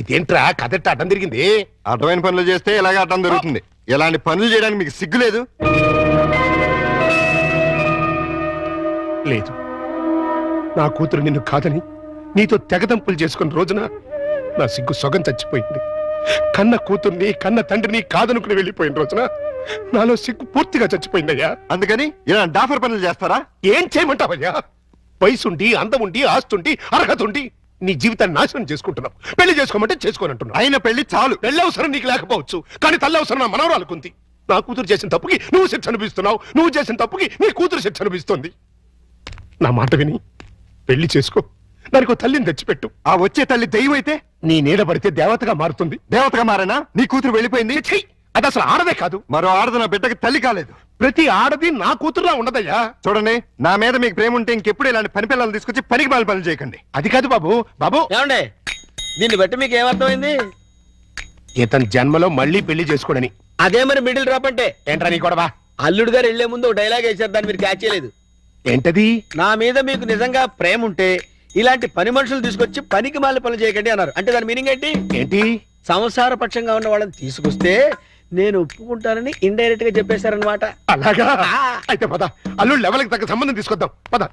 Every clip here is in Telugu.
ఇదేంట్రా కదట్ట అడ్డం తిరిగింది? అడ్డమైన పనులు చేస్తే ఇలాగే అడ్డం దొరుకుతుంది. ఇలాంటి పనులు చేయడానికి మీకు సిగ్గు లేదు? లేదు, నా కూతురు నిన్ను కాదని నీతో తెగదంపులు చేసుకున్న రోజున నా సిగ్గు సొగం చచ్చిపోయింది. కన్న కూతుర్ని కన్న తండ్రిని కాదనుకుని వెళ్ళిపోయిన రోజున నాలో సిగ్గు పూర్తిగా చచ్చిపోయిందయ్యా. అందుకని ఇలా డాఫర్ పనులు చేస్తారా? ఏం చేయమంటావయ్యా? వయసుండి, అందముండి, ఆస్తుండి, అర్హత ఉండి నీ జీవితాన్ని నాశనం చేసుకుంటున్నావు. పెళ్లి చేసుకోమంటే చేసుకోనంటున్నావు. అయిన పెళ్లి చాలు. పెళ్లి అవసరం నీకు లేకపోవచ్చు, కానీ తల్లి అవసరం నా మనవరాలకుంది. నా కూతురు చేసిన తప్పుకి నువ్వు శిక్ష అనిపిస్తున్నావు, నువ్వు చేసిన తప్పుకి నీ కూతురు శిక్ష అనిపిస్తుంది. నా మాట విని పెళ్లి చేసుకో, దానికి తల్లిని తెచ్చిపెట్టు. ఆ వచ్చే తల్లి దెయ్యం అయితే నీ నీడ పడితే దేవతగా మారుతుంది. దేవతగా మారేనా? నీ కూతురు వెళ్ళిపోయింది. ఛీ! అది అసలు ఆడదే కాదు. మరో ఆడది నా బిడ్డకి తల్లి కాలేదు. ప్రతి ఆడది నా కూతురులా ఉండదయ్యా. చూడండి, నా మీద మీకు ప్రేమ ఉంటే ఇంకెప్పుడు ఇలాంటి పని పిల్లలు తీసుకొచ్చి పనికి మాల పనులు చేయకండి. అది కాదు బాబు. బాబు ఏమండి, దీన్ని బట్టి మీకు ఏమర్థమైంది? ఇతని జన్మలో మళ్ళీ పెళ్లి చేసుకోడని. అదే మరి మిడిల్ డ్రాప్ అంటే. ఏంట్రా నీ గొడవ? అల్లుడు గారు వెళ్లే ముందు ఒక డైలాగ్ వేశారు, దాన్ని మీరు క్యాచ్ చేయలేదు. ఏంటది? నా మీద మీకు నిజంగా ప్రేమ ఉంటే ఇలాంటి పని మనుషులు తీసుకొచ్చి పనికి మాల పనులు చేయకండి అన్నారు. అంటే దాని మీనింగ్ ఏంటి? ఏంటి? సంసార పక్షంగా ఉన్న వాళ్ళని తీసుకొస్తే నేను ఒప్పుకుంటానని ఇండైరెక్ట్ గా చెప్పేశారనమాట. అలాగా? అయితే పద, అల్లుడు లెవెల్కి తగ్గ సంబంధం తీసుకొద్దాం. పద.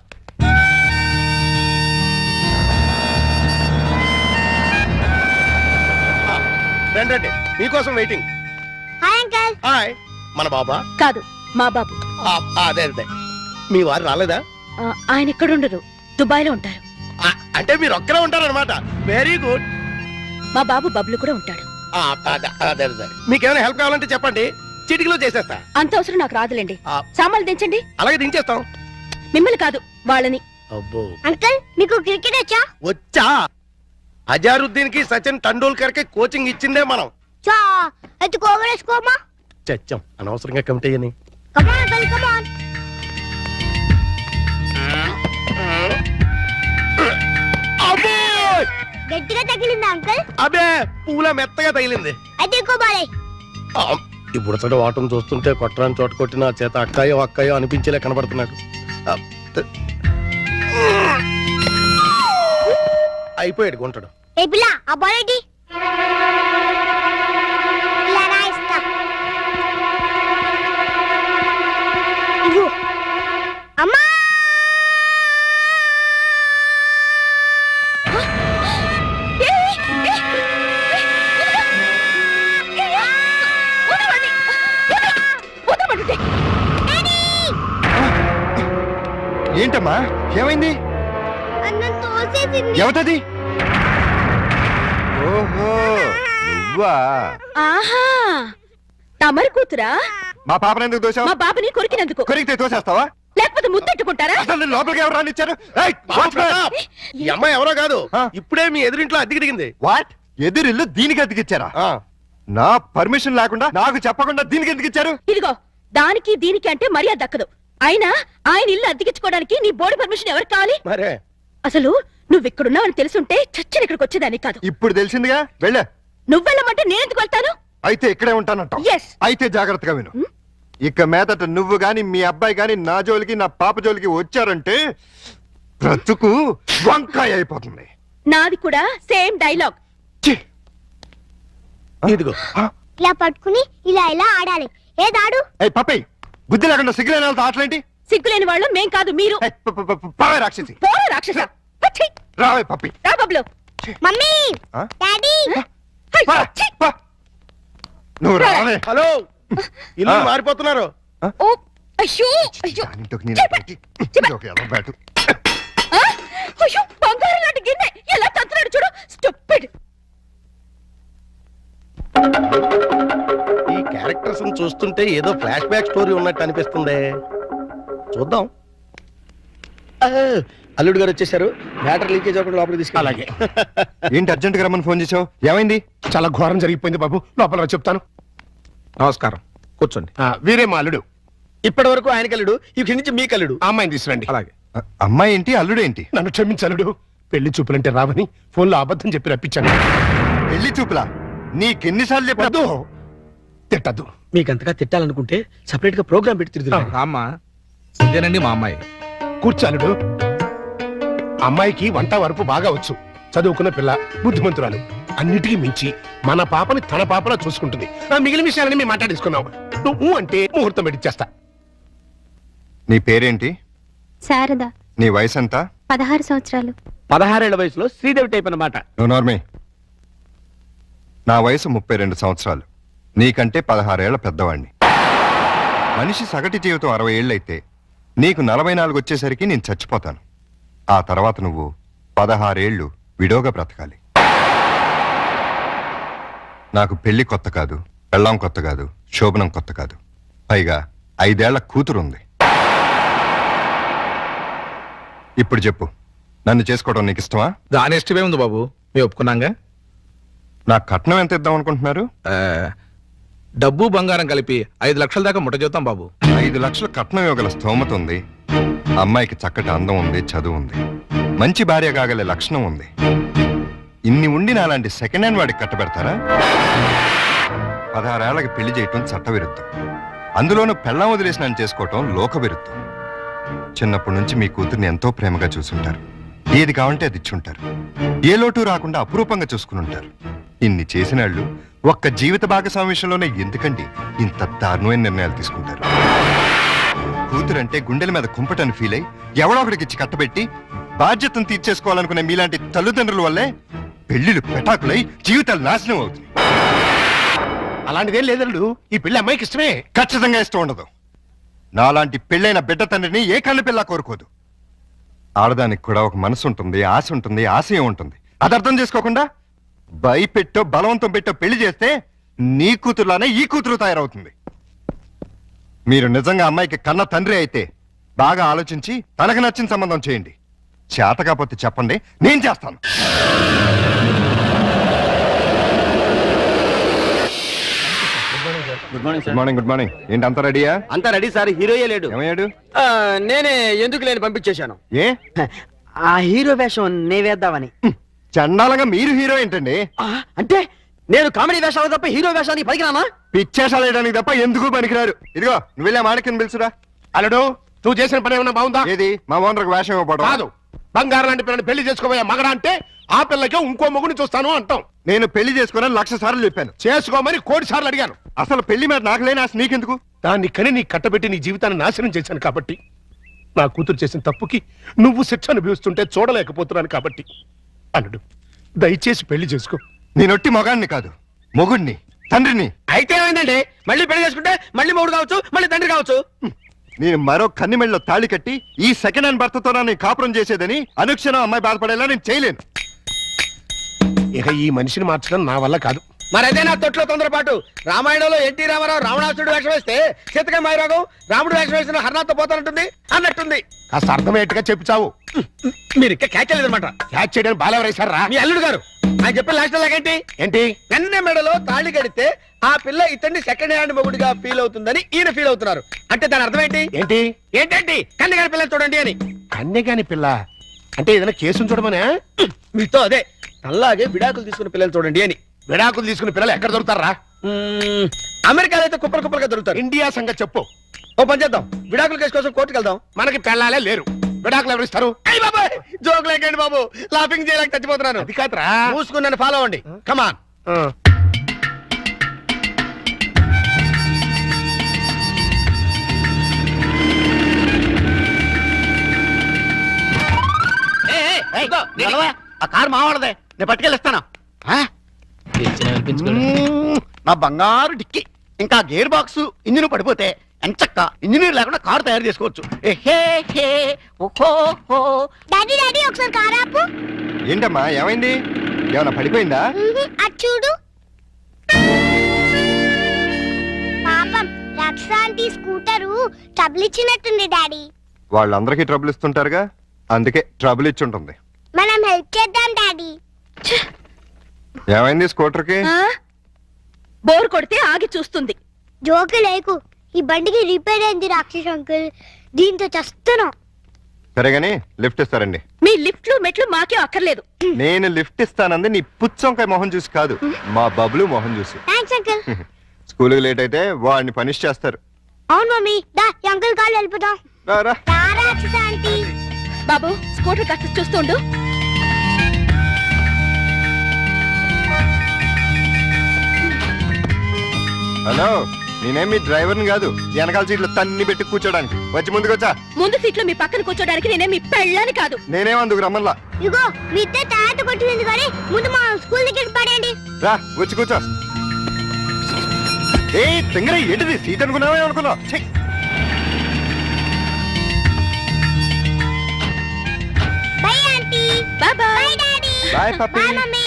రండి, మీకోసం వెయిటింగ్. Hi uncle. హాయ్. మన బాబా? కాదు, మా బాబు. అదే అదే. మీ వారు రాలేదా? ఆయన ఇక్కడ ఉండరు, దుబాయ్ లో ఉంటారు. అంటే మీరు ఒక్కరే ఉంటారనమాట. Very good. మా బాబు బబ్లు కూడా ఉంటాడు. అదే అదే. మీకేమైనా హెల్ప్ కావాలంటే చెప్పండి, చిటికలో చేసేస్తా. అంత అవసరం నాకు రాదులేండి. సామాన్లు దించండి. అలాగే దించేస్తాం. మిమ్మల్ని కాదు, వాళ్ళని. అబ్బో, అంకల్ మీకు క్రికెట్ వచ్చా? వచ్చా. అజారుద్దీన్ కి సచిన్ టెండూల్కర్ కి కోచింగ్ ఇచ్చిందే మనం. చచ్చాం అనవసరంగా కమిటీ అని. గట్టిగా తగిలిందా అంకల్? అబే, పూల మెత్తగా తగిలింది. అయితే ఇప్పుడు అసలు వాటం చూస్తుంటే కొట్టరాని చోట కొట్టిన చేత అక్కాయో అక్కాయో అనిపించేలా కనబడుతున్నాడు. అయిపోయాడు గుంటడు. అమ్మా, ఏంటమ్మా, ఏమైంది? అన్నం తోసేసింది. ఎవతది? ఓహో, నువ్వా? ఆహా, తమరి కూతురా? మా పాపను ఎందుకు దోశావు? మా బాబుని కొరికినందుకు. కొరికితే తోసేస్తావా? లేకపోతే ముద్దెట్టుకుంటారా? అసలు లోపలికి ఎవరు రానిచ్చారు? ఈ అమ్మాయి ఎవరో కాదు, ఇప్పుడే మీ ఎదురింట్లో అద్దెకి దిగింది. వాట్? ఎదురిల్లు దీనికి అద్దెకిచ్చారా? నా పర్మిషన్ లేకుండా నాకు చెప్పకుండా దీనికి ఎందుకు ఇచ్చారు? ఇదిగో, దానికి దీనికి అంటే మర్యాద దక్కదు. అయినా ఆయన ఇల్లు అద్దెకించుకోవడానికి నీ బోర్డు పర్మిషన్ ఎవరికి కావాలి? మరే అసలు నువ్వు ఇక్కడున్నావని తెలుసుంటే చచ్చిన ఇక్కడికి వచ్చేదాన్ని కాదు. ఇప్పుడు తెలిసిందిగా, వెళ్ళా. నువ్వెళ్ళమంటే నేనెందుకు వెళ్తాను? అయితే ఇక్కడే ఉంటానంటావు. Yes. అయితే జాగ్రత్తగా విను. ఇక మీదట నువ్వు గాని మీ అబ్బాయి గాని నా జోలికి నా పాప జోలికి వచ్చారంటే బ్రతుకు వంకాయ అయిపోతుంది. నాది కూడా సేమ్ డైలాగ్. ఇదిగో, ఇలా పట్టుకుని ఇలా ఇలా ఆడాలి. ఏదాడు? ఏయ్ పప్పి, బుద్ధి లేకుండా సిగ్గులేని వాళ్ళతో ఆటలేంటి? సిగ్గులేని వాళ్ళు మేం కాదు, మీరు. పావే రాక్షసి. పోరా రాక్షస. పచ్చి. రావే పప్పి. రా బబ్లు. Mummy, daddy. నువ్వు రావే. హలో, ఇల్లు మారిపోతున్నారు. ఓ అయ్యో అయ్యో. అయ్యో, బంగారం లాంటి గిన్నె ఎలా తంతున్నాడు చూడు. స్టూపిడ్. ఈ క్యారెక్టర్స్ చూస్తుంటే ఏదో ఫ్లాష్ బ్యాక్ స్టోరీ ఉన్నట్టు అనిపిస్తుంది. చూద్దాం. అల్లుడు గారు వచ్చేసారు. మ్యాటర్ లీకేజ్ అవ్వకుండా లోపలికి తీసుకు. అలాగే. ఏంటి అర్జెంట్ గా రమ్మని ఫోన్ చేసావు? ఏమైంది? చాలా ఘోరం జరిగిపోయింది బాబు, లోపల చెప్తాను. నమస్కారం, కూర్చోండి. వీరే మా అల్లుడు. ఇప్పటి వరకు ఆయన కల్లుడు, ఇక్కడి నుంచి మీ కల్లుడు. ఆ అమ్మాయిని తీసుకురండి. అలాగే. అమ్మాయి ఏంటి, అల్లుడు ఏంటి? నన్ను క్షమించలుడు, పెళ్లి చూపులంటే రావని ఫోన్లో అబద్ధం చెప్పి రప్పించాను. పెళ్లి చూపులా? నీకెన్నిసార్లు చెప్పదు? తిట్టద్దు. మీకంతగా తిట్టాలనుకుంటే సెపరేట్ గా ప్రోగ్రామ్ పెట్టి తిరుగుతాం. అమ్మా, ఇదేనండి మా అమ్మాయి. కూర్చాలుడు. అమ్మాయికి వంట వరపు బాగా వచ్చు, చదువుకున్న పిల్ల, బుద్ధిమంతురాలు. అన్నిటికీ మించి మన పాపని తన పాపలా చూసుకుంటుంది. మిగిలిన విషయాలని మేము మాట్లాడేసుకున్నాం. నువ్వు అంటే ముహూర్తం పెట్టిచ్చేస్తా. నీ పేరేంటి? శారద, నీ వయసు ఎంత? 16 సంవత్సరాలు. 16 ఏళ్ల వయసులో శ్రీదేవి టైప్ అన్నమాట. నువ్వు నోర్మే. నా వయసు 32 సంవత్సరాలు. నీకంటే 16 ఏళ్ల పెద్దవాణ్ణి. మనిషి సగటు జీవితం 60 ఏళ్ళైతే నీకు 44 వచ్చేసరికి నేను చచ్చిపోతాను. ఆ తర్వాత నువ్వు 16 ఏళ్ళు విడోగా బ్రతకాలి. నాకు పెళ్లి కొత్త కాదు, పెళ్ళాం కొత్త కాదు, శోభనం కొత్త కాదు. పైగా 5 ఏళ్ల కూతురుంది. ఇప్పుడు చెప్పు, నన్ను చేసుకోవడం నీకు ఇష్టమా? దాని ఇష్టమే ఉంది బాబు, మేము ఒప్పుకున్నాగా. నా కట్నం ఎంత ఇద్దాం అనుకుంటున్నారు? డబ్బు బంగారం కలిపి 5 లక్షల దాకా ముట్ట చూద్దాం బాబు. 5 లక్షల కట్నం ఇవ్వగల స్తోమత ఉంది. అమ్మాయికి చక్కటి అందం ఉంది, చదువు ఉంది, మంచి భార్య కాగలే లక్షణం ఉంది. ఇన్ని ఉండి నాలాంటి సెకండ్ హ్యాండ్ వాడికి కట్టబెడతారా? 16 ఏళ్ళకి పెళ్లి చేయటం చట్టవిరుద్ధం. అందులోనూ పెళ్ళాం వదిలేసి నన్ను చేసుకోవటం లోక విరుద్ధం. చిన్నప్పటి నుంచి మీ కూతుర్ని ఎంతో ప్రేమగా చూసుంటారు. ఏది కావంటే అది ఇచ్చుంటారు. ఏ లోటు రాకుండా అపురూపంగా చూసుకుని ఉంటారు. ఇన్ని చేసినాళ్ళు ఒక్క జీవిత భాగస్వామి విషయంలోనే ఎందుకండి ఇంత దారుణమైన నిర్ణయాలు తీసుకుంటారు? కూతురంటే గుండెల మీద కుంపటని ఫీల్ అయి ఎవడో ఒకడికి ఇచ్చి కట్టబెట్టి బాధ్యతను తీర్చేసుకోవాలనుకునే మీలాంటి తల్లిదండ్రుల వల్లే పెళ్లిళ్ళు పెటాకులై జీవితాలు నాశనం అవుతుంది. అలాంటిదేం లేదల్లుడు. ఈ పెళ్లి అమ్మాయికి ఇష్టమే. ఖచ్చితంగా ఇష్టం ఉండదు. నాలాంటి పెళ్ళైన బిడ్డ తండ్రిని ఏ కన్ను పిల్ల కోరుకోదు. ఆడదానికి కూడా ఒక మనసు ఉంటుంది, ఆశ ఉంటుంది, ఆశయం ఉంటుంది. అది అర్థం చేసుకోకుండా భయపెట్టో బలవంతం పెట్టో పెళ్లి చేస్తే నీ కూతురులానే ఈ కూతురు తయారవుతుంది. మీరు నిజంగా అమ్మాయికి కన్న తండ్రి అయితే బాగా ఆలోచించి తనకు నచ్చిన సంబంధం చేయండి. చేత కాకపోతే చెప్పండి, నేను చేస్తాను. Good morning good morning. Good morning. ఏంటి అంత రెడీయా? అంతా రెడీ సార్. హీరోయే లేడు. ఏమయ్యాడు? నేనే ఎందుకు లేని పంపించేశాను. ఏ ఆ హీరో వేషం నే వేద్దామని. చండాలంగా మీరు హీరో ఏంటండి? అంటే నేను కామెడీ వేషాలు తప్ప హీరో వేషానికి పనికిరానా? పిచ్చేషాలు వేయడానికి తప్ప ఎందుకు పనికిరారు. ఇదిగో నువ్వు వెళ్ళా మాణిక్యం పిలుచురా. అల్లుడు, నువ్వు చేసిన పని ఏమన్నా బాగుందా? ఏది మా ఓనర్కి వేషం ఇవ్వబడదు. కాదు, బంగారం లాంటి పిల్లని పెళ్లి చేసుకోబోయే మగడ అంటే ఆ పిల్లకే ఇంకో మొగుని చూస్తాను అంటాం. నేను పెళ్లి చేసుకోనని 1,00,000 సార్లు చెప్పాను. చేసుకోమని 1,00,00,000 సార్లు అడిగాను. అసలు పెళ్లి మీద నాకు లేని ఆశ నీకెందుకు? దాన్ని కని నీ కట్టబెట్టి నీ జీవితాన్ని నాశనం చేశాను కాబట్టి. నా కూతురు చేసిన తప్పుకి నువ్వు శిక్ష అనుభవిస్తుంటే చూడలేకపోతున్నాను కాబట్టి. అల్లుడు, దయచేసి పెళ్లి చేసుకో. నేనొట్టి మొగాన్ని కాదు, మొగుడిని, తండ్రిని. అయితే ఏమైందండి? మళ్ళీ పెళ్లి చేసుకుంటే మళ్ళీ మొగుడు కావచ్చు, మళ్ళీ తండ్రి కావచ్చు. నేను మరో కన్నిమెళ్ళలో తాళి కట్టి ఈ సెకండ్ హ్యాండ్ భర్తతో నేను కాపురం చేసేదని అనుక్షణం అమ్మాయి బాధపడేలా నేను చేయలేను. ఇక ఈ మనిషిని మార్చడం నా వల్ల కాదు. మరైతే నా తొట్లో తొందరపాటు. రామాయణంలో ఎన్టీ రామారావు రావణాసుడు వేషం వేస్తే సీతకాయ మైరాగం రాముడు వేషం వేసిన హర్నాథ్తో పోతానంటుంది అన్నట్టుంది. కాస్త అర్థమయ్యేట్టుగా చెప్పి చావు. మీరు ఇంకా క్యాచ్ లేదన్నమాట. క్యాచ్ చేయడానికి బాలెవరేశారా? మీ అల్లుడు గారు ఆయన చెప్పిన లాస్ట్ లాగేంటి? ఏంటి? వెన్న మెడలో తాళి కడితే ఆ పిల్ల ఇతన్ని సెకండ్ హ్యాండ్ మొగుడిగా ఫీల్ అవుతుందని ఈయన ఫీల్ అవుతున్నారు. అంటే దాని అర్థం ఏంటి? ఏంటి? ఏంటండి కన్నగారి పిల్లని చూడండి అని. కన్యగాని పిల్ల అంటే ఏదైనా కేసును చూడమనే? మీతో అదే అలాగే విడాకులు తీసుకున్న పిల్లలు చూడండి అని. విడాకులు తీసుకున్న పిల్లలు ఎక్కడ దొరుకుతారా? అమెరికాలో అయితే కుప్పలు కుప్పలుగా దొరుకుతారు. ఇండియా సంగతి చెప్పు. ఓ పని చేద్దాం, విడాకుల కేసు కోసం కోర్టుకు వెళ్దాం. మనకి పెళ్ళాలే లేరు, విడాకులు ఎవరు ఇస్తారు? అయ్య బాబాయ్, జోక్ లేకండి బాబు, లాఫింగ్ చేయలేక చచ్చిపోతున్నాను. అది కాదురా. మూసుకుని నన్ను ఫాలో అవ్వండి. కమాన్. ఆ కారు మావాడదే, నేను పట్టుకెళ్ళిస్తాను. నా బంగారు డిక్కి ఇంకా గేర్ బాక్స్ ఇంజిన్ పడిపోతే ఎంచక్క ఇంజనీర్ లేకుండా కారు తయారు చేసుకోవచ్చు. డాడీ డాడీ ఒకసారి కారు ఆపు. ఏంటమ్మా ఏమైంది? ఏమైనా పడిపోయిందా? అది చూడు. పాపం రక్షాంటి స్కూటరు ట్రబుల్ ఇచ్చినట్టుంది డాడీ. వాళ్ళందరికీ ట్రబుల్ ఇస్తుంటారుగా, అందుకే ట్రబుల్ ఇచ్చుంటుంది. మనం హెల్ప్ చేద్దాం డాడీ. ఏమైంది స్కూటర్కి? బోర్ కొడితే ఆగి చూస్తుంది. జోకు లేకు, ఈ బండికి రిపేర్ అయింది రాక్షస్ అంకుల్, దీంతో చస్తున్నాం. సరేగాని లిఫ్ట్ ఇస్తారండి. మీ లిఫ్ట్లు మెట్లు మాకే అక్కర్లేదు. నేను లిఫ్ట్ ఇస్తానంది నీ పుచ్చంకాయ మొహం చూసి కాదు, మా బబ్లు మొహం చూసి. Thanks uncle. స్కూల్కి లేట్ అయితే వాడిని పనిష్ చేస్తారు. అవును మమ్మీ, దా ఈ అంకుల్ కాళ్ళు వెళ్ళిపోదాం. రారా. రాక్షస్ ఆంటీ. బాబు, స్కూటర్ కాస్త చూస్తుండు. హలో, నేనేం మీ డ్రైవర్ని కాదు, వెనకాల సీట్లు తన్ని పెట్టి కూర్చోడానికి. వచ్చి ముందుకొచ్చా. ముందు సీట్లో మీ పక్కన కూర్చోడానికి నేనే మీ పెళ్ళాని కాదు. నేనేమందుకు రమ్మల్లా. ఇగో మీ ఇద్దరు తర్వాత కొట్టింది కానీ ముందు మా స్కూల్ దగ్గర పడండి. రా వచ్చి కూర్చో. ఏ తింగర ఏంటిది, సీట్ అనుకున్నావే అనుకున్నావు. Bye aunty. Bye bye. Bye daddy. Bye puppy. Bye mummy.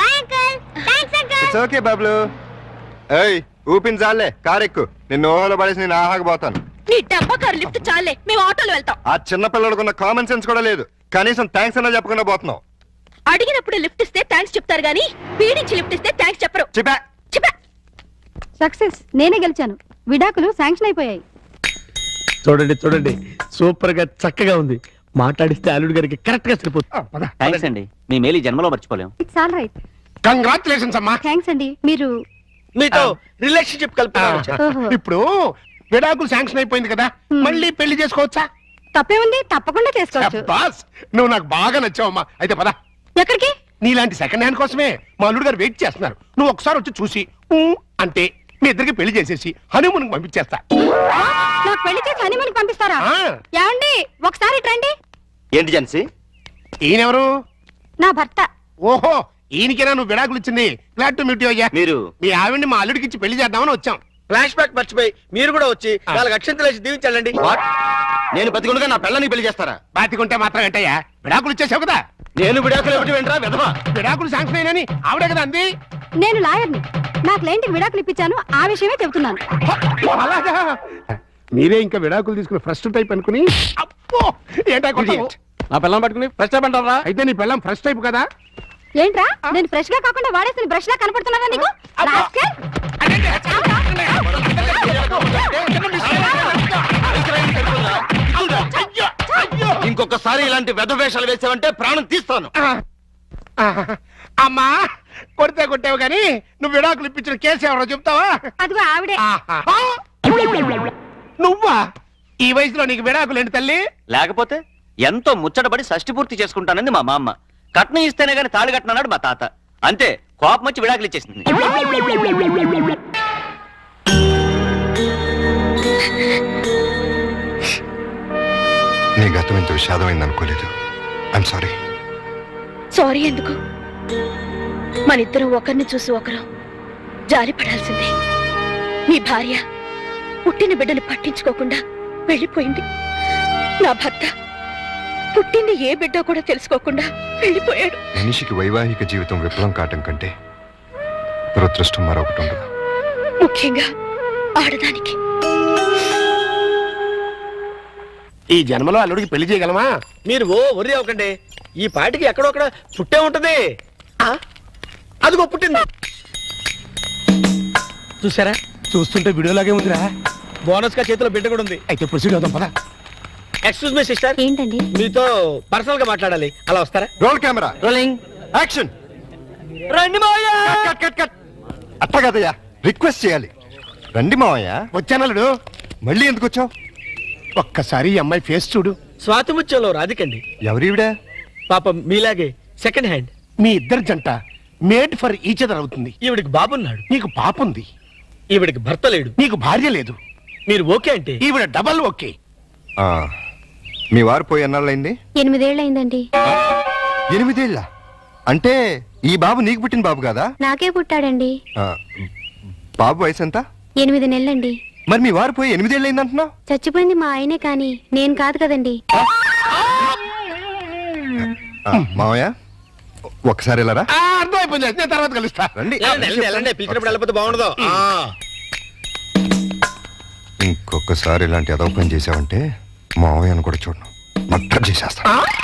Bye uncle. Thanks uncle. It's okay Bablu. ఏయ్ ఊపిన చాలే, కారు ఎక్కు. నిన్ను ఓహోలో పడేసి నేను ఆహాకపోతాను. నీ డబ్బా కారు లిఫ్ట్ చాలే, మేము ఆటోలో వెళ్తాం. ఆ చిన్న పిల్లలకున్న కామన్ సెన్స్ కూడా లేదు. కనీసం థ్యాంక్స్ అన్నా చెప్పకుండా పోతున్నావు. అడిగినప్పుడు లిఫ్ట్ ఇస్తే థ్యాంక్స్ చెప్తారు గానీ పీడించి లిఫ్ట్ ఇస్తే థ్యాంక్స్ చెప్పరు. చెప్పా. చెప్పా. సక్సెస్, నేనే గెలిచాను. విడాకులు శాంక్షన్ అయిపోయాయి. చూడండి చూడండి, సూపర్ గా చక్కగా ఉంది. మాట్లాడిస్తే అల్లుడు గారికి కరెక్ట్ గా సరిపోతుంది. థ్యాంక్స్ అండి, మీ మేలు ఈ జన్మలో మర్చిపోలేం. It's all right. కంగ్రాచులేషన్స్ అమ్మా. థ్యాంక్స్ అండి. మీరు మీతో రిలేషన్షిప్ కలుపుతున్నాను. ఓహో. ఇప్పుడు విడాకులు శాంక్షన్ అయిపోయింది కదా, మళ్ళీ పెళ్లి చేసుకోవచ్చా? తప్పే ఉంది, తప్పకుండా చేసుకోవచ్చు. బాస్, నువ్వు నాకు బాగా నచ్చావమ్మా. అయితే పద. ఎక్కడికి? నీలాంటి సెకండ్ హ్యాండ్ కోసమే మా అల్లుడు గారు వెయిట్ చేస్తున్నారు. నువ్వు ఒకసారి వచ్చి చూసి ఊ అంటే మీ ఇద్దరికి పెళ్లి చేసేసి హనీమూన్ పంపించేస్తా. నాకు పెళ్లి చేసి హనీమూన్ పంపిస్తారా? ఆ. ఏమండి ఒకసారి ఇటు రండి. ఏంటి జెన్సీ? ఈయనెవరు? నా భర్త. ఓహో, ఈయనకేనా నువ్వు విడాకులు ఇచ్చింది? గ్లాడ్ టు మీట్ యు అయ్యా. మీరు మీ ఆవిడ్ని మా అల్లుడికి ఇచ్చి పెళ్లి చేద్దామని వచ్చాం. ఫ్లాష్ బ్యాక్ మర్చిపోయి మీరు కూడా వచ్చి వాళ్ళకి అక్షంతలు వేసి దీవించండి. నేను బతికుండగా నా పిల్లని పెళ్లి చేస్తారా? బాతికుంటే మాత్రం ఏంటయ్యా, విడాకులు ఇచ్చేసావు కదా. నేను విడాకులు ఏమిటి వెంట్రా విధవా? విడాకులు శాంక్షన్ అయినని ఆవిడే కదా అంది. నేను లాయర్ని. నా క్లయింట్కి విడాకులు ఇప్పించాను, ఆ విషయమే చెబుతున్నాను. అలాగా? మీరే ఇంకా విడాకులు తీసుకుని ఫస్ట్ టైప్ అనుకుని అప్పో ఏంటా కొట్టావు? నా పిల్లని పట్టుకుని ఫస్ట్ అంటారా? అయితే నీ పిల్లం ఫస్ట్ టైప్ కదా. ఏంట్రా, నేను ఫ్రెష్ గా కాకుండా వాడేసిన బ్రష్ లా కనపడుతున్నానా నీకు? రాస్కెల్. ఇంకొకసారి ఇలాంటి వెధవేషాలు వేసావంటే ప్రాణం తీస్తాను. అమ్మా, కొడితే కొట్టావు కానీ నువ్వు విడాకులు ఇప్పించిన కేసు ఎవరో చెప్తావా? అదిగో ఆవిడే. ఆహా. నువ్వా? ఈ వయసులో నీకు విడాకులు ఏంటి తల్లి? లేకపోతే ఎంతో ముచ్చటపడి షష్టి పూర్తి చేసుకుంటానంది మా మామ. కట్నం ఇస్తేనే గాని తాళి కట్టనన్నాడు మా తాత. అంతే, కోపం వచ్చి విడాకులు ఇచ్చేసింది. నీ గతం ఇంత విషాదమైంది అనుకోలేదు. I'm sorry. సారీ ఎందుకు? మనిద్దరం ఒకరిని చూసి ఒకరు జారి పడాల్సిందే. నీ భార్య పుట్టిన బిడ్డను పట్టించుకోకుండా వెళ్ళిపోయింది. నా భర్త పుట్టింది ఏ బిడ్డ కూడా తెలుసుకోకుండా వెళ్ళిపోయాడు. మనిషికి వైవాహిక జీవితం విఫలం కావటం కంటే దురదృష్టం మరొకటి ఉండదు. ముఖ్యంగా ఆడదానికి. ఈ జన్మలో అల్లుడికి పెళ్లి చేయగలమా? మీరు ఒర్రి అవ్వకండి. ఈ పాటికి ఎక్కడొక్కడ పుట్టే ఉంటది. అదిగో పుట్టింది. చూసారా? చూస్తుంటే వీడియోలాగే ఉందిరా. బోనస్ గా చేతిలో బిడ్డ కూడా ఉంది. అయితే ప్రొసీడ్ అవుదాం పద. ఎక్స్క్యూజ్ మీ సిస్టర్, ఏంటండి? మీతో పర్సనల్ గా మాట్లాడాలి. అలా వస్తారా? Roll camera rolling. యాక్షన్. రండి మావయ్య. Cut cut cut. అట్ట కదయ్యా, రిక్వెస్ట్ చేయాలి. రండి మావయ్య. వచ్చానల్లుడు. మళ్ళీ ఎందుకు వచ్చావు? ఒక్కసారి ఈ అమ్మాయి ఫేస్ చూడు. స్వాతి ముత్యంలో రాధికండి. ఎవరివిడా? పాపం మీలాగే సెకండ్ హ్యాండ్. మీ ఇద్దరి జంట మేడ్ ఫర్ ఈచ్ అదర్ అవుతుంది. ఈవిడికి బాబున్నాడు. నీకు పాప ఉంది. ఈవిడికి భర్త లేడు. నీకు భార్య లేదు. మీరు ఓకే అంటే ఈవిడ డబల్ ఓకే. మీ వారు పోయి ఎన్నాళ్ళైంది? 8 ఏళ్ళైందండి. 8 ఏళ్ళ? అంటే ఈ బాబు నీకు పుట్టిన బాబు కదా? నాకే పుట్టాడండి. ఆ, బాబు వయసు ఎంత? 8 నెలలండి. మరి మీ వారు పోయి 8 ఏళ్ళైంది అంటున్నావు? చచ్చిపోయింది మా ఆయనే, కానీ నేను కాదు కదండి. మావయ్య ఒకసారి వెళ్ళరా. అర్థమైపోయింది, నేను తర్వాత కలుస్తా. రండి. పిలిచినప్పుడు వెళ్ళిపోతే బాగుండదు. ఇంకొకసారి ఇలాంటి అదవ పని చేసావంటే మావయ్యను కూడా చూడను, మర్డర్ చేసేస్తా.